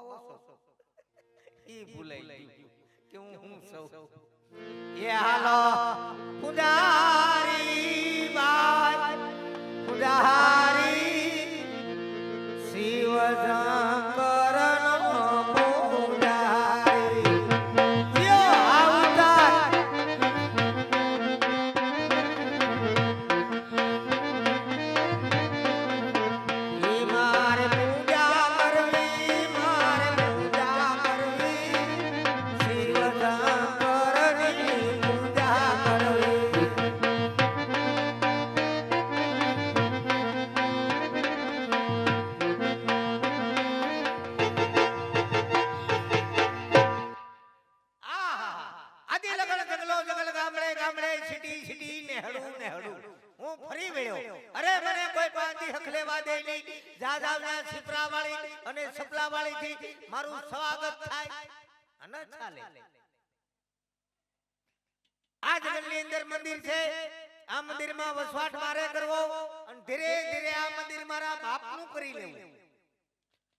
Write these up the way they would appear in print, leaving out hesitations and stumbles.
બાવો છો ઈ ભૂલાઈ ગયું કે હું સૌ એ હાલો પુજારી બાઈ પુજારી શિવ શંકર મારું સ્વાગત થાય અને ચાલે આ જંગલની અંદર મંદિર છે આ મંદિરમાં વસવાટ મારે કરવો અને ધીરે ધીરે આ મંદિર મારા બાપનું કરી લેવું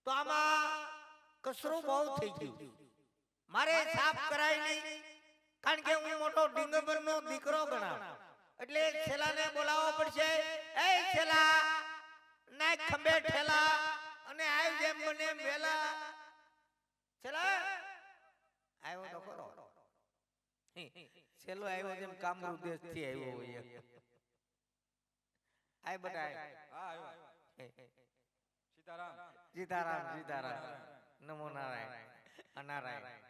તો આમાં કસરો બહુ થઈ ગયું મારે સાફ કરાય નહીં કારણ કે હું મોટો ડિંગબરનો દીકરો ગણાવ એટલે છેલાને બોલાવવો પડશે એ છેલા નાય ખંભે ઠેલા અને આવ જેમ મને મેલા છેલા આવ્યો તો ખરો છેલ્લો આવ્યો જેમ કામરૂ દેશ થી આવ્યો હોય આય બટા હા આવ્યો સીતારામ સીતારામ સીતારામ નમો નારાયણ નારાયણ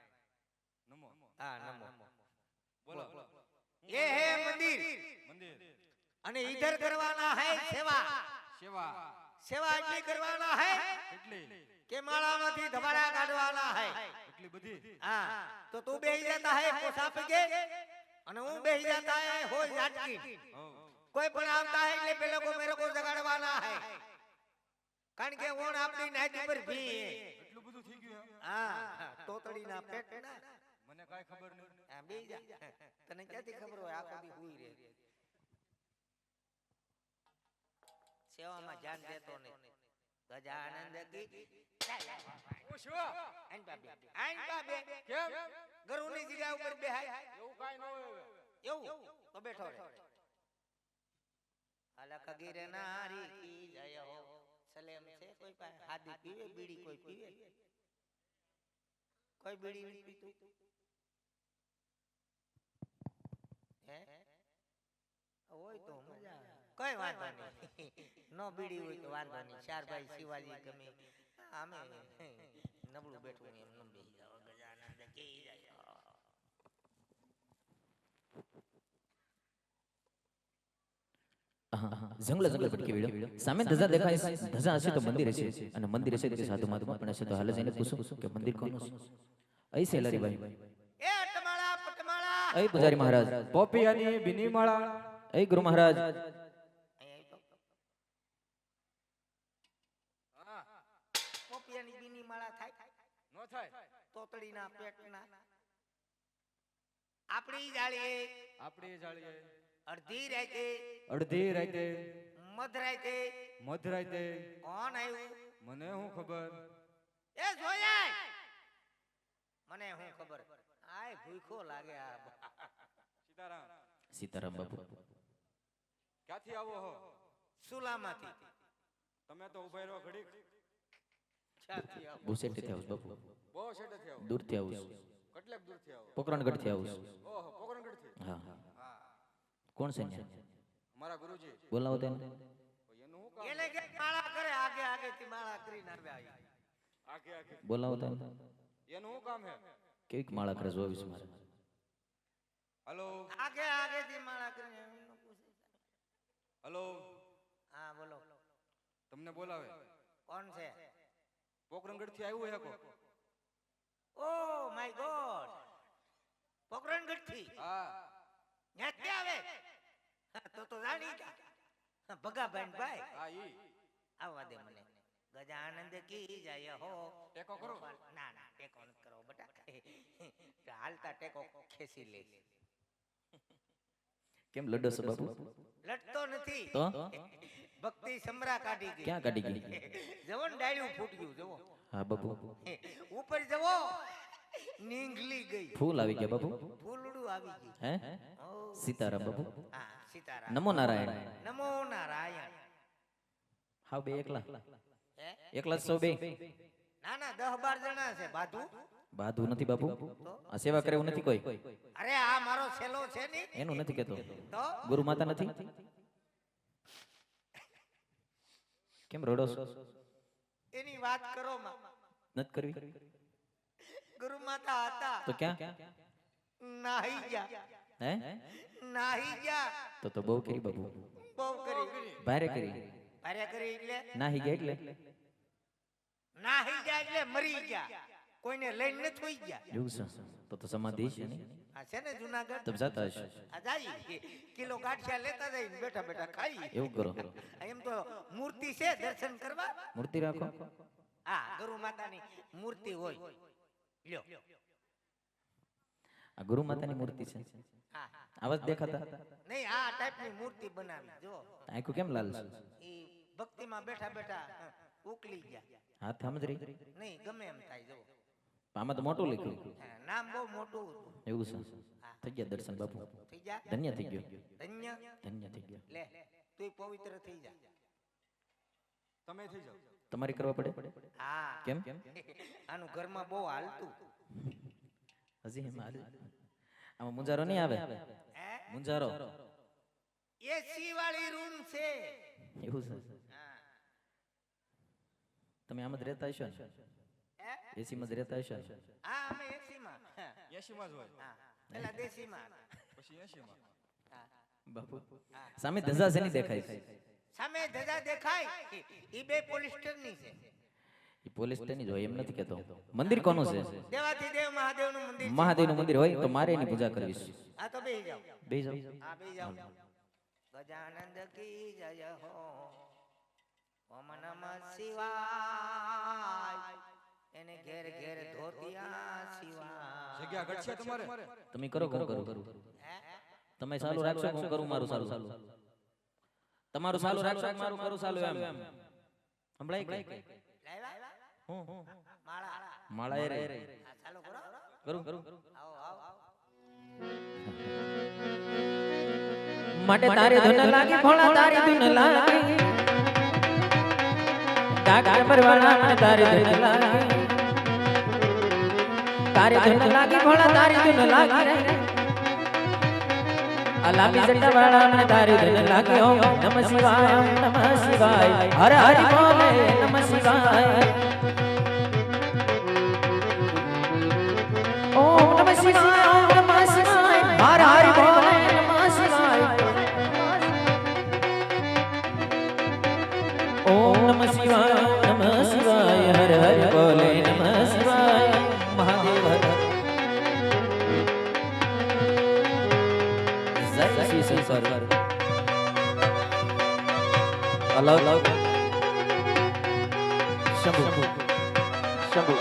નમો હા નમો બોલો ये है मंदिर मंदिर અને इधर करवाना है सेवा सेवा सेवा એટલી કરવાના है એટલી કે માળામાંથી ધબાડા કાઢવાના है એટલી બધી હા તો તું બેહી જાતા है પોસા પગે અને હું બેહી જાતા है હોય જાટકી કોઈ પણ આવતા है એટલે પેલો કો મેરે કો જગાડવાના है કારણ કે ઓણ આપણી નાઈટ પર ભી એટલું બધું થઈ ગયું હા તોતડીના પેટ ના મને કાઈ ખબર નહીં આ બેહી જા તને ક્યાંથી ખબર હોય આખો દી હુઈ રહે સેવામાં ધ્યાન દેતો નહીં ગજાનંદ કી ઓ શો આઈન બાબે કેમ ગરુની જગ્યા ઉપર બેહાય એવું કાઈ ન હોય એવું તો બેઠો રહે અલખ ગીર નારી કી જય હો સલેમ છે કોઈ પાસે હાદી પીવે બીડી કોઈ પીવે કોઈ બીડી નહીં પીતું હે હોય તો મજા કઈ વાંધો નહીં નો બીડી હોય તો વાંધો નહીં ચાર ભાઈ શિવાજી ગમે આમે નબળું બેઠું એમ ન બેહી જાવ ગજાનંદ કી જય જંગલ જંગલ ભટકી વેળો સામે ધજા દેખાય ધજા હશે તો મંદિર હશે અને મંદિર હશે તો સાધુ મહાત્મા પણ હશે તો હાલ જઈને પૂછું કે મંદિર કોનું છે અહીં છે લારીભાઈ એ ટમાળા પટમાળા અહીં પૂજારી મહારાજ પોપિયાની બિની માળા અહીં ગુરુ મહારાજ પોપિયાની બીની માળા થાય નો થાય તોતડીના પેટના આપણી જાળીએ અડધી રાતે મધરાતે કોણ આવ્યું મને હું ખબર એ જોયા મને હું ખબર આય ભૂખો લાગે આ સીતારામ બાપુ ક્યાંથી આવો હો સુલામાંથી તમે તો ઉભા રહો ઘડીક ક્યાંથી આવો બહુ સેટથી આવું બાપુ બહુ શેઠથી આવો દૂરથી આવું કેટલાક દૂરથી આવો પોકરણગઢ થી આવું ઓહો પોકરણગઢ થી હા કોણ છે ને મારા ગુરુજી બોલાવો તેને એનું હું કામ એને કે માળા કરે આગે આગે થી માળા કરીને આવે આગે આગે બોલાવો તેને એનું હું કામ હે કેવીક માળા કરે જોવીશ મારે હેલો આગે આગે થી માળા કરીને એમનો પૂછે હેલો હા બોલો તમને બોલાવે કોણ છે પોકરણગઢ થી આવ્યું હે કો ઓ માય ગોડ પોકરણગઢ થી હા ન્યાથી આવે તો જાણી જા ભગાભાઈ ભાઈ હા ઈ આવવા દે મને ગજાનંદ કી જય હો ટેકો કરો ના ના ટેકો ન કરો બટા હાલતા ટેકો ખેંચી લે કેમ લડો છો બાપુ લડતો નથી તો ભક્તિ સમરા કાઢી ગઈ. ક્યાં કાઢી ગઈ? જવો ને ડાળ્યું ફૂટ્યું જવો. હા બાપુ, ઉપર જવો નીંગલી ગઈ. ફૂલ આવી ગયા બાપુ. ફૂલડું આવી ગયું. હે સીતારામ બાપુ. હા સીતારામ. નમો નારાયણ. નમો નારાયણ. હા બે એકલા હે? એકલા જ સૌ બે? ના ના 10-12 જણા છે બાધુ. બાધુ નથી બાપુ, આ સેવા કરે એવું નથી કોઈ. અરે આ મારો છેલ્લો છે ને એનું નથી કેતો. તો ગુરુ માતા નથી? કેમ રડો છો? એની વાત કરો માં. નથી કરવી ગુરુ માતા હતા તો ક્યાં? નાહી ગયા. હે નાહી ગયા. તો બહુ કરી બાપુ, બહુ કરી. ભારે કરી. ભારે કરી એટલે નાહી ગયા એટલે નાહી ગયા એટલે મરી ગયા. કોઈને લઈને ન થોઈ ગયા. એવું છે તો સમાધિ છે ને? આ છે ને જુનાગઢ. તબ જાતા હશે. આ જાય કિલો ગાંઠિયા લેતા જઈને બેઠા બેઠા ખાઈ. એવું કરો. એમ તો મૂર્તિ છે દર્શન કરવા. મૂર્તિ રાખો. હા ગુરુ માતાની મૂર્તિ હોય. લ્યો. આ ગુરુ માતાની મૂર્તિ છે. હા આવાજ દેખાતા નહીં આ ટાઈપની મૂર્તિ બનાવી જો. આંખો કેમ લાલ છે? ઈ ભક્તિમાં બેઠા બેઠા ઉકલી ગયા. હાથ આમ જ રહી. નહીં ગમે એમ થાય જો. આમાં તો મોટું લખ્યું. નામ બહુ મોટું હતું. એવું છે. થઈ ગયા દર્શન બાપુ. થઈ જા. ધન્ય થઈ ગયો. ધન્ય ધન્ય થઈ ગયો. લે તું પવિત્ર થઈ જા. તમે થઈ જાઓ. તમારી કરવા પડે. હા કેમ? આનું ઘરમાં બહુ હાલતું. હજી એમ હાલે. આમાં મુંજારો નહીં આવે. હે મુંજારો એસી વાળી રૂમ છે. એવું છે. હા તમે આમ જ રહેતા હશો ને? હે એસી માં જ રહેતા હશો ને? હા અમે એસી માં. 80 માં જ હોય. હા પેલા દેશી માં. પછી 80 માં. હા બાપુ સામે ધજા છે ની દેખાય છે. સામે ધજા દેખાય ઈ બે પોલીસ સ્ટેશનની છે. ઈ પોલીસ સ્ટેશન જ હોય એમ નથી કેતો. મંદિર કોનું છે? દેવાથી દેવ મહાદેવનું મંદિર છે. મહાદેવનું મંદિર હોય તો મારે એની પૂજા કરવી છે. આ તો બેહી જાઓ. બે જાવ. હા બેહી જાઓ. ગજાનંદ કી જય હો. ઓમ નમઃ શિવાય. એને ઘેર ઘેર ધોતિયા શિવાય. જગ્યા ઘટશે તમારે? તમે કરો કોણ કરું? હે તમે ચાલુ રાખશો હું કરું મારું ચાલુ. તમારું ચાલુ રાખશો મારું કરું ચાલુ એમ. સંભળાય કે? લાવ્યા હું માળા. માળા એ રે. આ ચાલુ કરો. કરું. આવો આવો. માટે તારી ધૂન લાગી ભોળા તારી ધૂન લાગી. ડાગર પરવાળા મને તારી ધૂન લાગી. તારી ધૂન લાગી ભોળા તારી ધૂન લાગી. અલાપી જટા વાળા મને તારી ધૂન લાગી. ઓમ નમઃ શિવાય ઓમ નમઃ શિવાય હર હરિ બોલે નમઃ શિવાય. ઓમ નમઃ શિવાય ઓમ નમઃ શિવાય હર હરિ બોલે નમઃ શિવાય. ઓમ નમઃ શિવાય નમઃ શિવાય હર હર બોલે નમઃ શિવાય. મહાદેવ હર જય શ્રી શંકર. અલગ શંભુ શંભુ.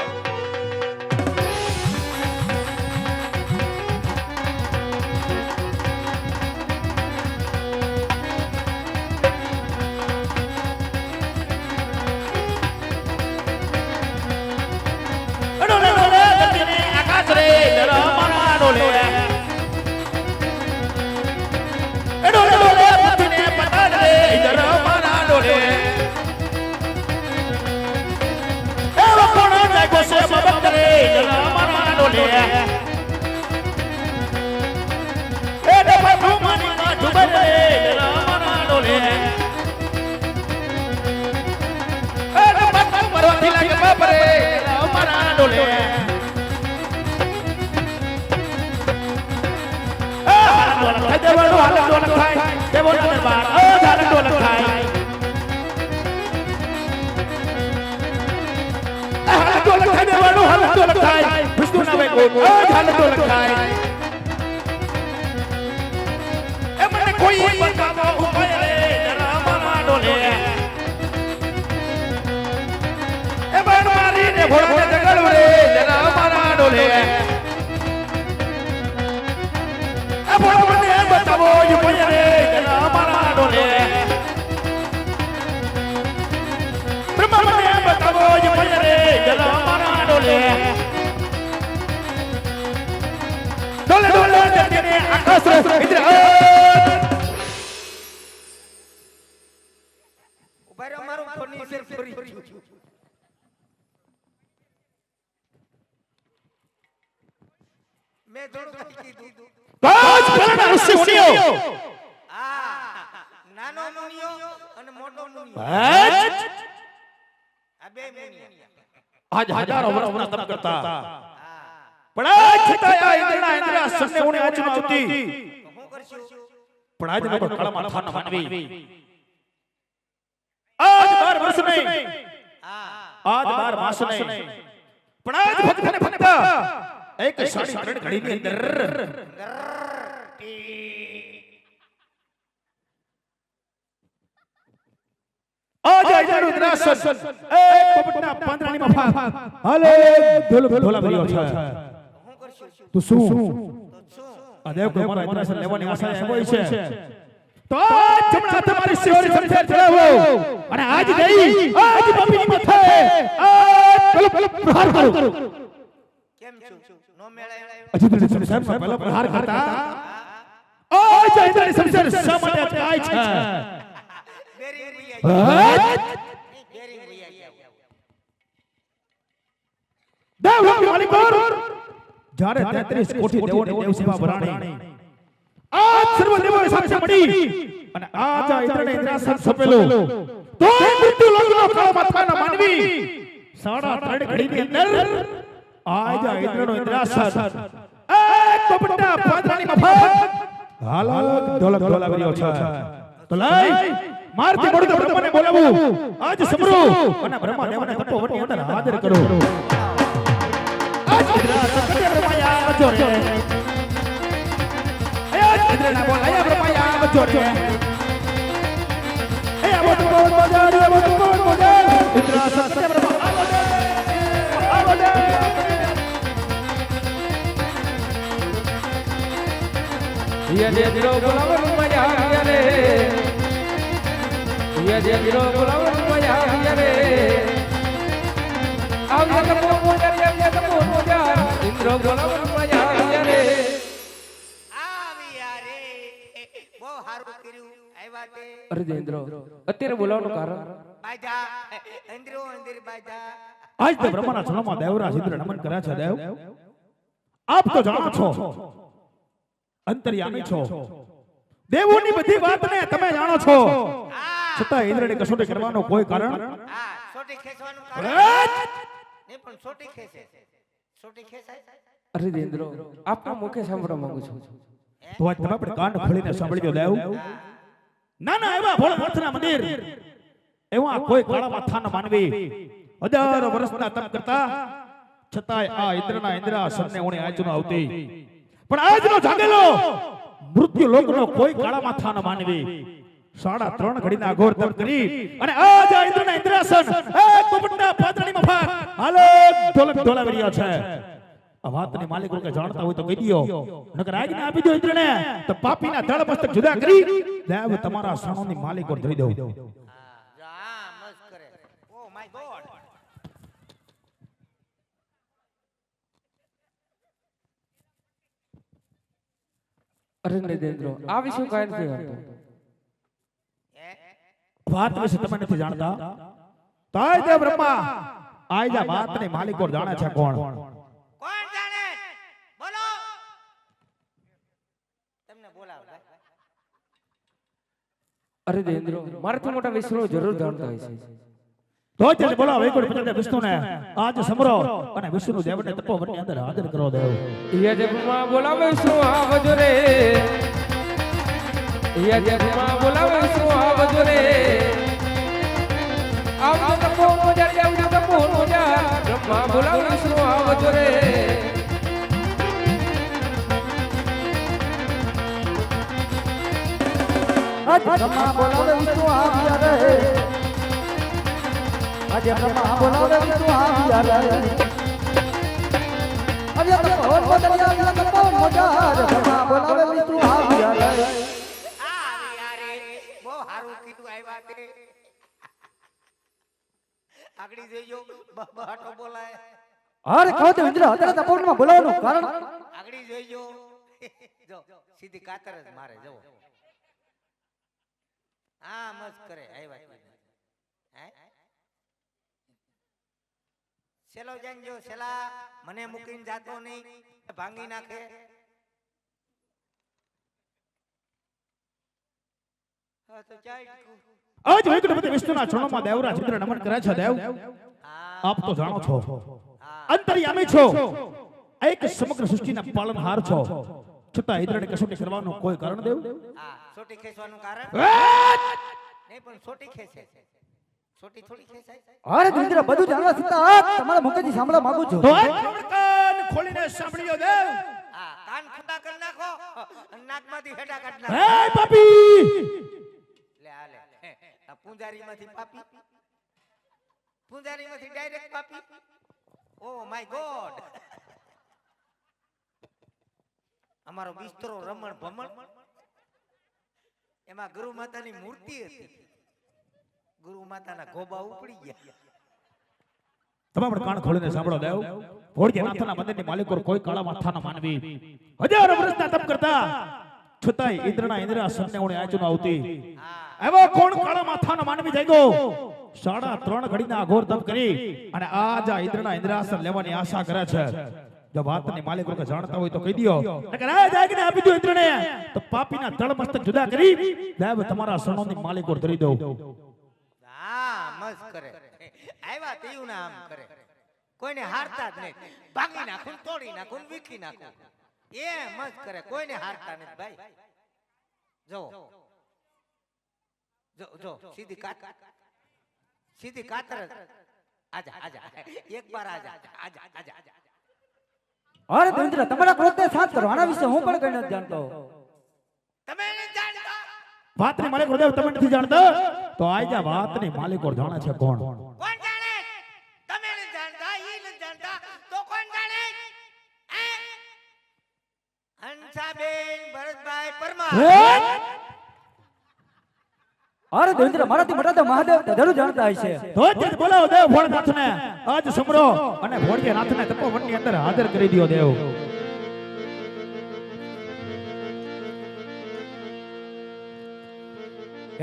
ડોલે ડોલે ડોલે તેને આકાશ રે ઇન્દ્ર ઉભા રહ્યો, મારું ફર્નિચર ફરી ગયું. મેં થોડું કઈ કીધું. કાચ પેલા ઋષિ મુનિઓ નાનો મુનિયો અને મોટો મુનિયો, આ બે મુનિયા. આજ હજારો વર્ષના તપ કરતા પણ આજ છતાં આ ઇન્દ્રના ઇન્દ્રાસનને ઉણે આચમાં આવતી શું કરશું? પણ આજ નગર કાળમાં થાન માનવી આજ 12 વર્ષ નહીં આજ 12 માસ નહીં પણ આજ ભક્તને ભક્ત એક સાડી ત્રણ ઘડીની અંદર આજ આયરું ઇન્દ્રાસન એક પોપટના પાંદડાની મફા હાલે ઢોલા ભર્યો છે. શું કરશું? તું શું તો શું? આ દેવ કોઈ મારા ઇન્દ્રાસન લેવાની આશા આવ્યો છે તો આજ જમણા તમારી શિવરી સમજાર ચડાવો અને આજ ગઈ આજ બાપીની માથે આજ પેલો પ્રહાર કરો. કેમ છું? નો મેળાય? હજી તો સાહેબ પેલો પ્રહાર કરતા આજ ઇન્દ્રની સમજાર શા માટે અટકાય છે? બેરિંગ ભૈયા બેરિંગ ભૈયા દેવ લોકની માલિકોર જ્યારે 33 કોટી દેવોની દેવ સેવા ભરાણી આજ સર્વ દેવોએ સાથે મળી અને આજ આ ઇન્દ્રને ઇન્દ્રાસન સોંપેલું તો મૃત્યુ લોકનો કાળો માથાનો માનવી 3.5 ઘડીની અંદર આજ આ ઇન્દ્રનો ઇન્દ્રાસન એક પોપટના પાંદડાની મફત હાલક ઢોલક ઢોલાવ્યો છે. તો લઈ મારતી મોડું તો બ્રહ્માને બોલાવું આજ સમરો અને બ્રહ્મા દેવને તપોવનની અંદર હાજર કરો. આજ ઇન્દ્રાસન કટે બ્રહ્માયા આવજો રે આજ ઇન્દ્રના બોલાયા બ્રહ્માયા આવજો રે એ આવો તો બોજાર ઇન્દ્રાસન કટે બ્રહ્મા આવો દે યે દેરો બોલાવન મજા રે યે દેરો બોલાવન મજા રે આવ્યા તો મોજા તો મોજા ઇન્દ્ર બોલાવન મજા રે આવ્યા રે. બહુ સારું કર્યું આવ્યા તે. અરે દેન્દ્ર અત્યારે બોલાવવાનું કારણ બાજા ઇન્દ્રો ઇન્દ્ર બાજા. આજ તો બ્રહ્માના ચરણોમાં દેવરાજ ઇન્દ્ર નમન કર્યા છે. દેવ આપ તો જાણો છો અંતર્યામી છો દેવોની બધી વાતને તમે જાણો છો છતાં ઇન્દ્રની કસોટી કરવાનો કોઈ કારણ સોટી ખેંચવાનું કારણ નહીં, પણ સોટી ખેંચે. સોટી ખેંચાય? અરે દેન્દ્ર આપના મુખે સાંભળવા માંગુ છું તો આજ તમે પણ કાન ખોલીને સાંભળી લો દેવ ના એવા ભોળાનાથના મંદિર એવા કોઈ કાળા માથાના માનવી હજારો વર્ષના તપ કરતા છતાંય આ ઇન્દ્રના ઇન્દ્રાસનને ઉણે આચનો આવતી પણ આજનો જાગેલો મૃત્યુ લોકનો કોઈ કાળા માથાનો માનવી 3.5 ઘડીના અઘોર તપ કરી અને આજ આ ઇન્દ્રના ઇન્દ્રાસન એક પોપટના પાંદડાની મફત હાલે ઢોલક ઢોલાવી રહ્યો છે. આ વાતની માલિકો કે જાણતા હોય તો કહી દયો નકર આજ્ઞા આપી દો ઇન્દ્રને તો પાપીના ધડ મસ્તક જુદા કરી દેવ તમારા સણોની માલિકો ધરી દઉં. જા મસ્ત કરે. Oh my God. અરે દેન્દ્ર આ વિશે કાંઈ નથી આવતું વાત વિશે તમે નથી જાણતા તાય દેવ બ્રહ્મા આજ આ વાતની માલિકો જાણે છે કોણ? કોણ જાણે? બોલો. તમને બોલાવો. અરે દેન્દ્ર મારાથી મોટા વિષ્ણુ જરૂર જાણતા હોય છે તો જ બોલો વૈકુંઠ પતિ વિષ્ણુને આજ સમરો અને વિષ્ણુ દેવને તપોવનની અંદર હાજર કરો દેવ. યે દેવમાં બોલાવે વિષ્ણુ આવજો રે યે દેવમાં બોલાવે વિષ્ણુ આવજો રે આવજો તપો મોજા આવજો તપો મોજા બ્રહ્મા બોલાવે વિષ્ણુ આવજો રે આજ બ્રહ્મા બોલાવે વિષ્ણુ આવ્યા રે આજે બ્રહ્મા બોલાવે વિષ્ણુ આવ્યા રે આવ્યા તો પવન બદલ્યા આવ્યા તો પવન મોજાર બ્રહ્મા બોલાવે વિષ્ણુ આવ્યા રે આવ્યા રે. બહુ સારું કીધું આવ્યા તે. આગળી જોઈજો બહાટો બોલાય. અરે કહો તો ઇન્દ્ર અત્યારે તપોવનમાં બોલાવવાનું કારણ આગળી જોઈજો જો સીધી કાતર જ મારે જવો હા મસ્ત કરે આવ્યા હે સેલો જાણજો સેલા મને મૂકીને જાતો નહીં ભાંગી નાખે હા તો ચાલ આજ વૈકુંઠપતિ વિષ્ણુના ચરણોમાં દેવરાજ ઇન્દ્ર નમન કરે છે દેવ આપ તો જાણો છો અંતર્યામી છો એક સમગ્ર સૃષ્ટિના પાલનહાર છો છતાં ઇન્દ્રને કસોટી કરવાનું કોઈ કારણ દેવ હા સોટી ખેંચવાનું કારણ નહીં પણ સોટી ખેંચે સોટી થોડી ખેંચાય અરે ઇન્દ્ર બધું જાણવા છતાં તમારા મુખેથી સાંભળવા માંગુ છું તો કાન ખોલીને સાંભળી લો દેવ હા કાન ખુલ્લા કરી નાખો નાકમાંથી હેડા કાઢ હે નાખો પાપી લે આ લે આ પૂંજારીમાંથી પાપી પૂંજારીમાંથી ડાયરેક્ટ પાપી ઓ માય ગોડ અમારો બિસ્તરો રમણ ભમણ એમાં ગુરુ માતાની મૂર્તિ હતી ગુરુ માતાના ગોબા ઉપડી ગયા તમે પણ કાન ખોલીને સાંભળો દેવ ભોળિયાનાથના મંદિરની માલિકો કોઈ કાળા માથાના માનવી હજારો વર્ષના તપ કરતા છતાંય ઇન્દ્રના ઇન્દ્રાસનને ઓણે આચનો આવતી એવો કોણ કાળા માથાનો માનવી થઈ ગયો 3.5 ઘડીના અઘોર તપ કરી અને આજ આ ઇન્દ્રના ઇન્દ્રાસન લેવાની આશા કરે છે જો વાતની માલિકો કે જાણતા હોય તો કહી દયો નકર આ જાગને આપી દો ઇન્દ્રને તો પાપીના તળ મસ્તક જુદા કરી દેવ તમારા સણોની માલિકો ધરી દો હા મસ્ત કરે આવ્યા તેવું ના આમ કરે કોઈને હારતા જ નહીં ભાગી નાખું તોડી નાખું વીખી નાખું એ મસ્ત કરે કોઈને હારતા નથી ભાઈ જો જો જો સીધી કાતર આજા આજા એક બાર આજા આજા આજા અરે ઇન્દ્ર તમારા ક્રોધને શાંત કરો આના વિશે હું પણ કઈ નથી જાણતો તમે નથી જાણતા વાતની માલિકો દેવ તમે નથી જાણતા તો આજા વાતની માલિકો જાણે છે કોણ કોણ જાણે તમે નથી જાણતા ઈ નથી જાણતા તો કોણ જાણે હંસાબેન ભરતભાઈ પરમાર અરે ઇન્દ્ર મારાથી મોટા તો મહાદેવ તો જરૂર જાણતા હશે તો જ બોલાવો દેવ ભોળનાથને આજ સમરો અને ભોળિયાનાથને તપોવનની અંદર હાજર કરી દિયો દેવ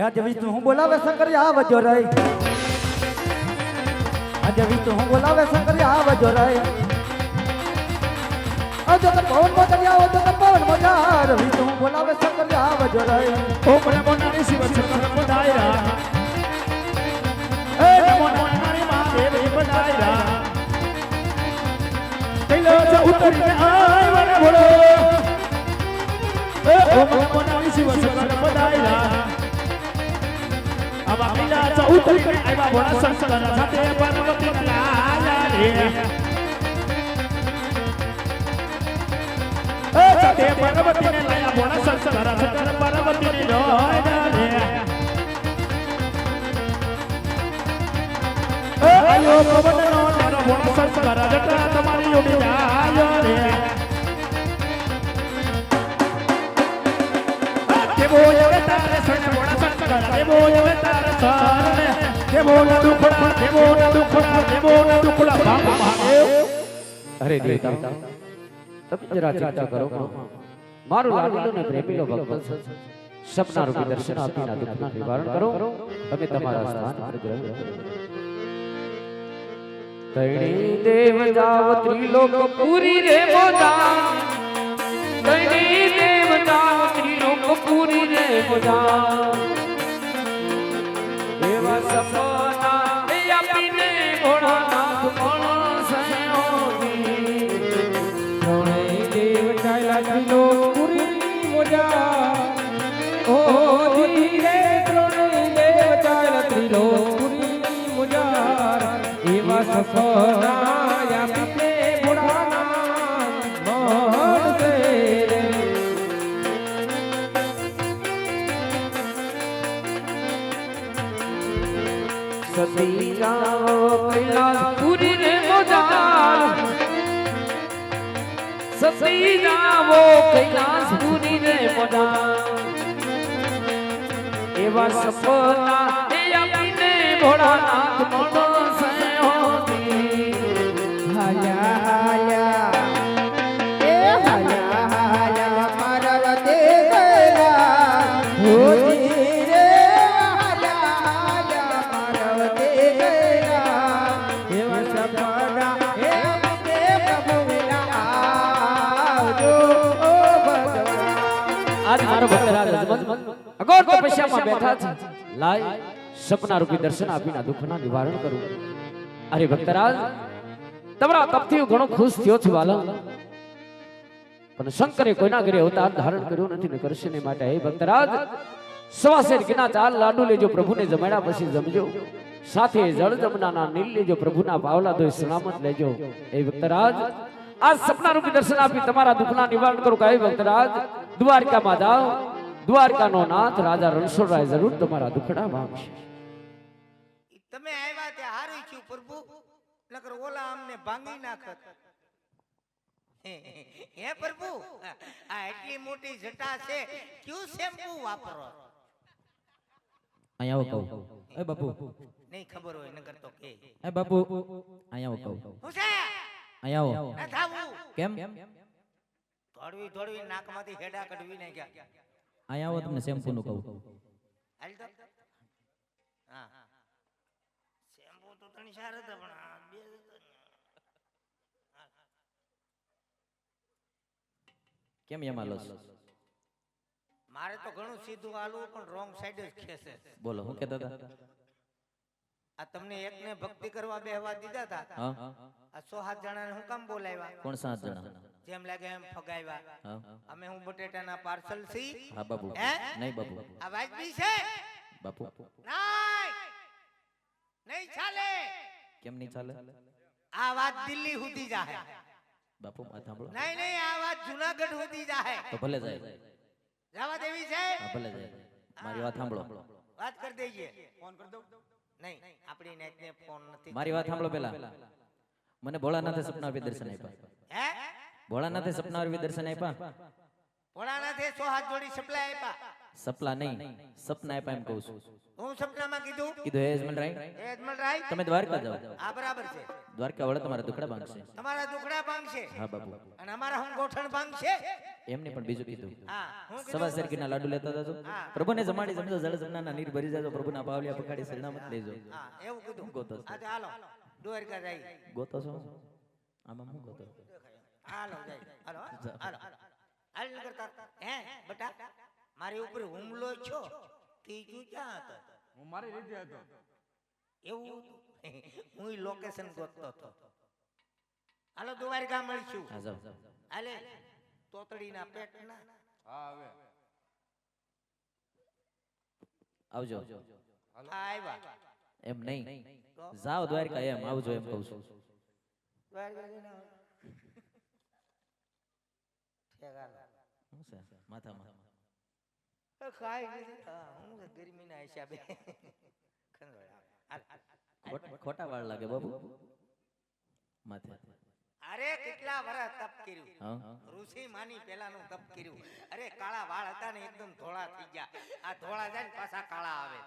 આજે વિષ્ણુ હું બોલાવે શંકરી આવજો રે આજે વિષ્ણુ હું બોલાવે શંકરી આવજો રે આજે તો પવન મોજરિયા આવજો તો પવન મોજાર વિષ્ણુ હું બોલાવે શંકરી આવજો રે ઓમ નમો નારાયણ શિવ શંકર પધાર્યા એ નમો નારાયણ મહાદેવ પધાર્યા કૈલાસ ઉતરીને આવ્યા બોલો એ ઓમ નમો નારાયણ શિવ શંકર પધાર્યા આવા કૈલાસ ઉતરીને આવ્યા બોલા શંકર સાથે પાર્વતી લાલા રે સાથે પાર્વતીને લાયા બોલા શંકર શંકર પાર્વતીને લોયા રે આયો પવનનો તારો બોલા શંકર જટા તમારી ઉડી આયો રે દેવો હવે તારે શરણ બોલા શંકર દેવો હવે તારે શરણ દેવો ના દુખડા બાપ મહાદેવ અરે દેવતા તમે જરા ચિંતા કરો મારું લાડલો ને પ્રેમીલો ભક્ત સપના રૂપી દર્શન આપીના દુઃખના નિવારણ કરો તમે તમારા સ્થાન પર ગ્રહણ કરો તૈણી દેવ જાવ ત્રિલોક પૂરી રે મોજા તૈણી દેવ જાવ ત્રિલોક પૂરી રે મોજા એવા સપના એ આપીને ભોળાનાથ મણસયોની ત્રણેય દેવ ચાલ્યા ત્રિલોક પૂરી મોજા ઓ ધીરે ત્રણેય દેવ ચાલ્યા ત્રિલોક પૂરી મોજા એવા સપના આપીને ભોળાનાથ મણસે સતી જાઓ કૈલાસ પૂરી રે મોજાર સતી જાઓ કૈલાસ પૂરી રે મોજાર એવા સપના એ આપીને ભોળાનાથ મણસે હોતી હાયા બેઠા છે લાય સપના રૂપી દર્શન આપીને આ દુઃખના નિવારણ કરું. અરે ભક્તરાજ તમારા તપથી હું ઘણો ખુશ થયો છું વાલા, પણ શંકરે કોઈના ઘરે અવતાર ધારણ કર્યો નથી ને કરશે ને માટે હે ભક્તરાજ સવાસેર કિના ચાર લાડુ લેજો, પ્રભુને જમાડ્યા પછી જમજો, સાથે જળ જમનાના નીલ લેજો, પ્રભુના પાવલા ધોઈ સલામત લેજો. હે ભક્તરાજ આ સપના રૂપી દર્શન આપી તમારા દુઃખના નિવારણ કરું. હે ભક્તરાજ દ્વારકામાં જાઓ, દ્વારકાનો નાથ રાજા રણછોડરાય જરૂર તમારા દુઃખડા ભાગશે. તમે આવ્યા તે હારું છું પ્રભુ, નકર ઓલા અમને ભાંગી નાખત. હે પ્રભુ, આ એટલી મોટી જટા છે, ક્યું શેમ્પુ વાપરો? અહીંયા આવો કહું. એ બાપુ નહીં ખબર હોય નકર તો કે. એ બાપુ અહીંયા આવો કહું. હું છે? અહીંયા આવો. ના થાવું. કેમ? ધોડવી ધોડવી નાકમાંથી હેડા કઢવી નાખ્યા. અહીંયા આવો તમને શેમ્પુ નું કહું. હાલ તો. હા. શેમ્પુ તો તણી સાર હતા પણ આ બે કેમ એમાં લોસ? મારે તો ઘણું સીધું હાલવું પણ રોંગ સાઈડ જ ખેસે. બોલો હું કહેતા હતા? આ તમને એકને ભક્તિ કરવા બેહવા દીધા હતા. હા આ 6-7 જણાને હું કામ બોલાવ્યા? કોણ 7 જણા? જેમ લાગે એમ ફગાવ્યા. હા અમે હું બટેટાના પાર્સલ સી. હા બાપુ. હે? નહીં બાપુ. આ વાજબી છે? બાપુ નહીં. નહીં ચાલે. કેમ નહીં ચાલે? આ વાત દિલ્હી સુધી જાહે. બાપુ આ સાંભળો. નહીં નહીં, આ વાત જુનાગઢ સુધી જાહે. તો ભલે જાય. જવા દેવી છે? હા ભલે જાય. મારી વાત સાંભળો. વાત કરી દઈએ. ફોન કરી દઉં. નહીં, આપણી નેટને ફોન નથી. મારી વાત સાંભળો પેલા. મને ભોળાનાથે સપના આપી દર્શન આપ્યા. હે? ભોળાનાથે સપના આપી દર્શન આપ્યા. ભોળાનાથે 100 હાથ જોડી સપ્લાય આપ્યા. સપલા નહીં સપના આપ્યા એમ કહું છું. હું સપનામાં કીધું કીધું હે યજમાનરાય એ અજમલરાય, તમે દ્વારકા જાઓ. આ બરાબર છે. દ્વારકા વડે તમારા દુખડા ભાંગશે. તમારા દુખડા ભાંગશે હા બાપુ. અને અમારા હમ ગોઠણ ભાંગશે. એમને પણ બીજું કીધું. હા, હું કીધું. સવા શેરકીના લાડુ લેતા જાજો. હા. પ્રભુને જમાડી જમજો, જળ જમનાના નીર ભરી જાજો, પ્રભુના પાવલિયા પકાડી શરણામત લેજો. હા, એવું કીધું. ગોતો છો. આ તો હાલો દ્વારકા જાય. ગોતો છો? આમાં હું ગોતો? હાલો જાય. હાલો હાલો હાલ ન કરતા. હે બટા, મારી ઉપર હુમલો છો તીજું ક્યાં હતો? હું મારી રીતે હતો. એવું હું લોકેશન ગોતતો હતો. હાલો દ્વારકા મળશું. હા જાઓ. હાલે તોતડીના પેટના. હા હવે આવજો. હા આવ્યા. એમ નહીં, જાઓ દ્વારકા એમ આવજો એમ કહું છું. દ્વારકા જઈને આવો. ઠેકાણું. શું છે માથામાં? ખાઈ નથી. હા, હું તો ગરમીના હિસાબે ખંગોળ આવે. હાલ, હાલ, હાલ. ખોટા વાળ લાગે બાબુ માથે. અરે કેટલા વર્ષ તપ કર્યું. હા ઋષિ માની પેલાનું તપ કર્યું. અરે કાળા વાળ હતા ને એકદમ ધોળા થઈ ગયા. આ ધોળા જાય ને પાછા કાળા આવે.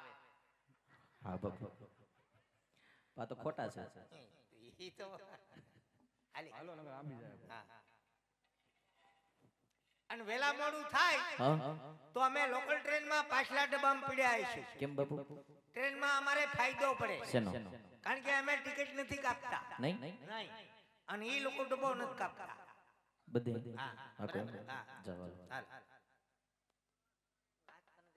હા બાબુ. આ તો ખોટા છે. ઈ તો હાલી. હાલો નકર આંબી જાય. હા. અને વેલા મોડું થાય હા તો અમે લોકલ ટ્રેનમાં પાછલા ડબ્બામાં પડ્યા આવીશું. કેમ બાબુ? ટ્રેનમાં અમારે ફાયદો પડે. શેનો? કારણ કે અમે ટિકિટ નથી કાપતા. નહીં નહીં. અને ઈ લોકો ડબ્બો નથી કાપતા. બધે હા, હા કેમ? હા. જાઓ. હાલ, હાલ.